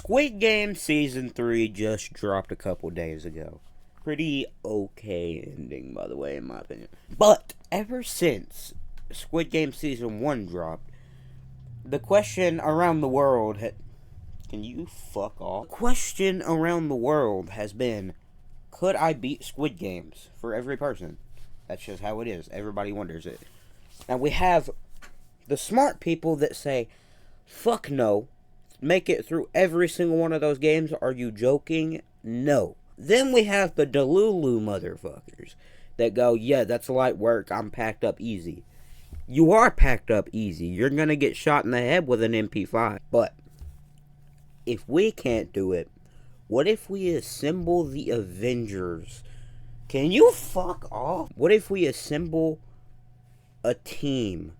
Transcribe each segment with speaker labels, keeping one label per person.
Speaker 1: Squid Game Season 3 just dropped a couple days ago. Pretty okay ending, by the way, in my opinion. But ever since Squid Game Season 1 dropped, the question around the world can you fuck off? The question around the world has been, could I beat Squid Games for every person? That's just how it is. Everybody wonders it. Now we have the smart people that say, fuck no. Make it through every single one of those games. Are you joking? No. Then we have the Delulu motherfuckers that go, yeah, that's light work. I'm packed up easy. You are packed up easy. You're going to get shot in the head with an MP5. But if we can't do it, what if we assemble the Avengers? Can you fuck off? What if we assemble a team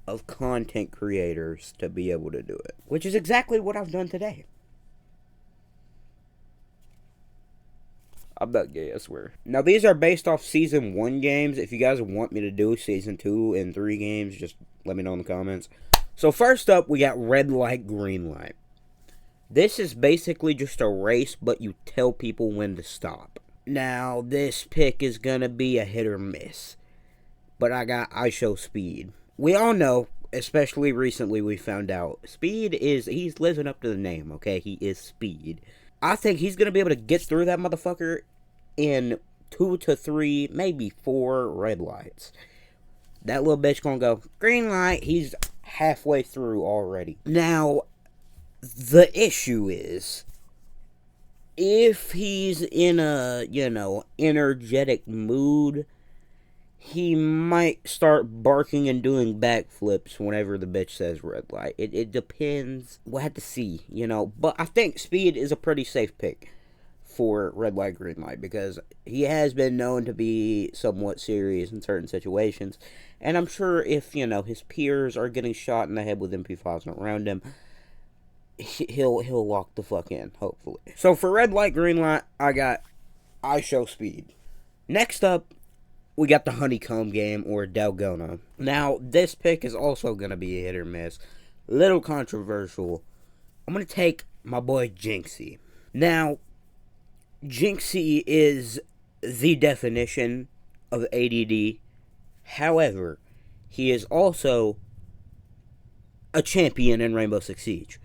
Speaker 1: of content creators to be able to do it? Which is exactly what I've done today. I'm not gay, I swear. Now, these are based off Season 1 games. If you guys want me to do Season 2 and 3 games, just let me know in the comments. So, first up, we got Red Light, Green Light. This is basically just a race, but you tell people when to stop. Now, this pick is gonna be a hit or miss. But I show Speed. We all know, especially recently we found out, he's living up to the name, okay? He is Speed. I think he's going to be able to get through that motherfucker in 2 to 3, maybe 4 red lights. That little bitch going to go, green light, he's halfway through already. Now, the issue is, if he's in a, energetic mood, he might start barking and doing backflips whenever the bitch says red light. It depends. We'll have to see, But I think Speed is a pretty safe pick for red light, green light, because he has been known to be somewhat serious in certain situations. And I'm sure if, his peers are getting shot in the head with MP5s around him, he'll lock the fuck in, hopefully. So for red light, green light, I show Speed. Next up, we got the Honeycomb game, or Dalgona. Now, this pick is also going to be a hit or miss. Little controversial. I'm going to take my boy Jinxie. Now, Jinxie is the definition of ADD. However, he is also a champion in Rainbow Six Siege.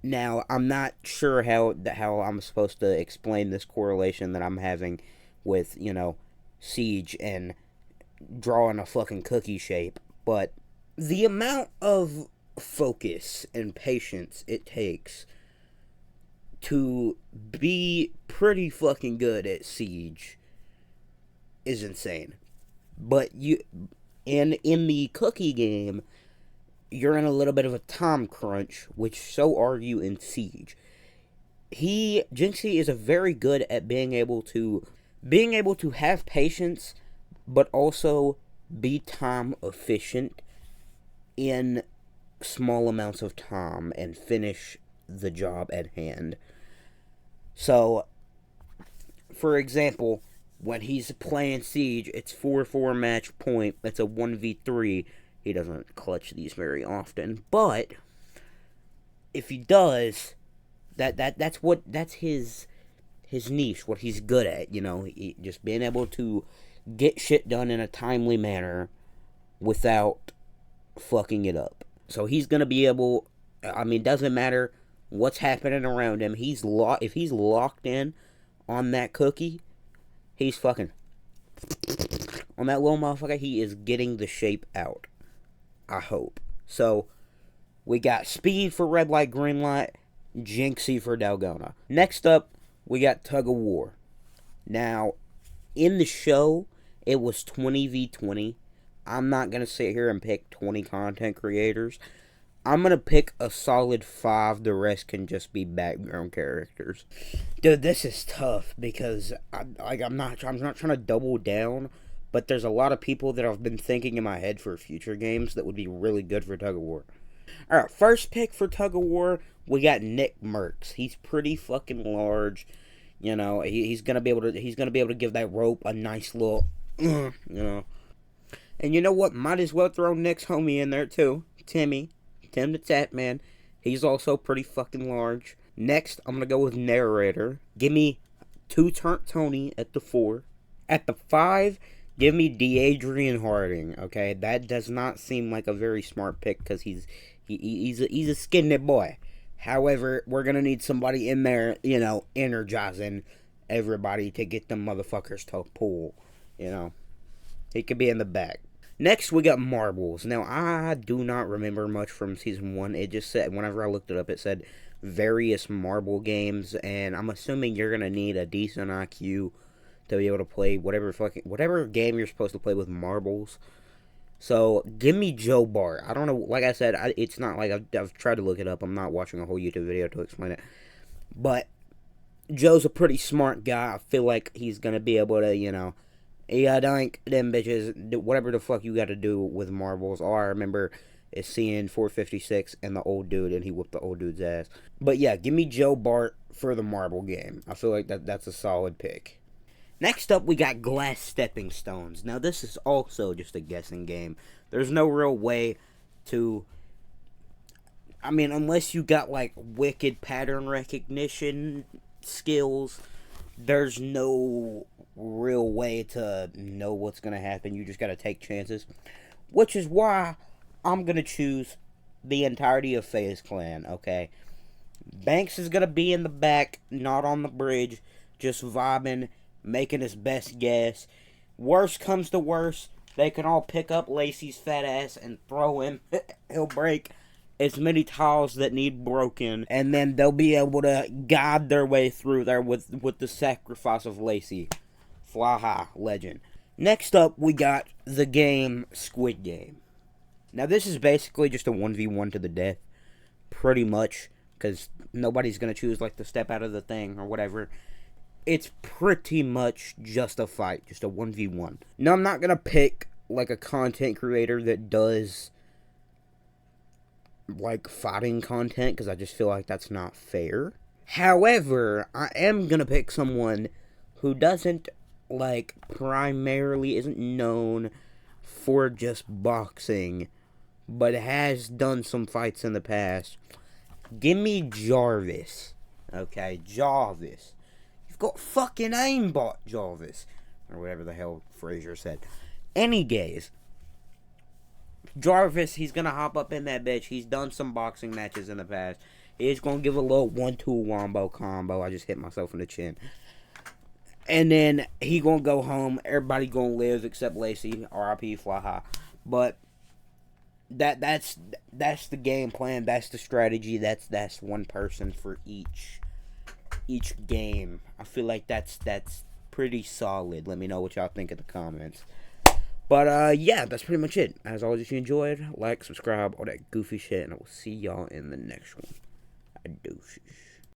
Speaker 1: Now, I'm not sure how I'm supposed to explain this correlation that I'm having with, Siege and drawing a fucking cookie shape, but the amount of focus and patience it takes to be pretty fucking good at Siege is insane. But in the cookie game, you're in a little bit of a time crunch, which so are you in Siege. Jinxie is very good at being able to have patience, but also be time efficient in small amounts of time and finish the job at hand. So, for example, when he's playing Siege, it's 4-4 match point. That's a 1v3. He doesn't clutch these very often, but if he does, that's his niche, what he's good at, just being able to get shit done in a timely manner without fucking it up. So he's gonna be able, doesn't matter what's happening around him, if he's locked in on that cookie, he's fucking on that little motherfucker, he is getting the shape out, I hope. So, we got Speed for red light, green light, Jinxie for Dalgona. Next up, we got Tug of War. Now, in the show, it was 20v20. I'm not going to sit here and pick 20 content creators. I'm going to pick a solid 5. The rest can just be background characters. Dude, this is tough because I'm not trying to double down, but there's a lot of people that I've been thinking in my head for future games that would be really good for Tug of War. Alright, first pick for Tug of War, we got Nick Merckx. He's pretty fucking large. He's gonna be able to give that rope a nice little And you know what? Might as well throw Nick's homie in there too. Tim the Tap Man. He's also pretty fucking large. Next, I'm gonna go with narrator. Give me 2 Turnt Tony at the 4. At the 5, give me DeAdrian Harding. Okay, that does not seem like a very smart pick because he's a skinny boy. However, we're gonna need somebody in there, energizing everybody to get them motherfuckers to pull. He could be in the back. Next, we got marbles. Now, I do not remember much from Season 1. It just said, whenever I looked it up, it said various marble games, and I'm assuming you're going to need a decent IQ to be able to play whatever game you're supposed to play with marbles. So, give me Joe Bart. I don't know, like I said, it's not like I've tried to look it up. I'm not watching a whole YouTube video to explain it. But, Joe's a pretty smart guy. I feel like he's going to be able to, yeah, dunk them bitches, whatever the fuck you gotta do with marbles. All I remember is seeing 456 and the old dude, and he whooped the old dude's ass. But yeah, give me Joe Bart for the marble game. I feel like that's a solid pick. Next up, we got glass stepping stones. Now, this is also just a guessing game. There's no real way to... I mean, unless you got, like, wicked pattern recognition skills, there's no real way to know what's going to happen. You just got to take chances. Which is why I'm going to choose the entirety of FaZe Clan, okay? Banks is going to be in the back, not on the bridge, just vibing, making his best guess. Worst comes to worst, they can all pick up Lacey's fat ass and throw him. He'll break as many tiles that need broken, and then they'll be able to guide their way through there with the sacrifice of Lacey. Fly high, legend. Next up, we got the game Squid Game. Now, this is basically just a 1v1 to the death, pretty much, because nobody's going to choose, like, to step out of the thing or whatever. It's pretty much just a fight, just a 1v1. Now, I'm not going to pick, like, a content creator that does, like, fighting content, because I just feel like that's not fair. However, I am going to pick someone who doesn't, like, primarily isn't known for just boxing, but has done some fights in the past. Give me Jarvis. Okay, Jarvis. You've got fucking aimbot, Jarvis. Or whatever the hell Frazier said. Any gays. Jarvis, he's gonna hop up in that bitch. He's done some boxing matches in the past. He's gonna give a little 1-2 wombo combo. I just hit myself in the chin. And then he gonna go home. Everybody gonna live except Lacey. R.I.P. Fly high. But that's the game plan. That's the strategy. That's one person for each game. I feel like that's pretty solid. Let me know what y'all think in the comments. But yeah, that's pretty much it. As always, if you enjoyed, like, subscribe, all that goofy shit, and I will see y'all in the next one. Deuces.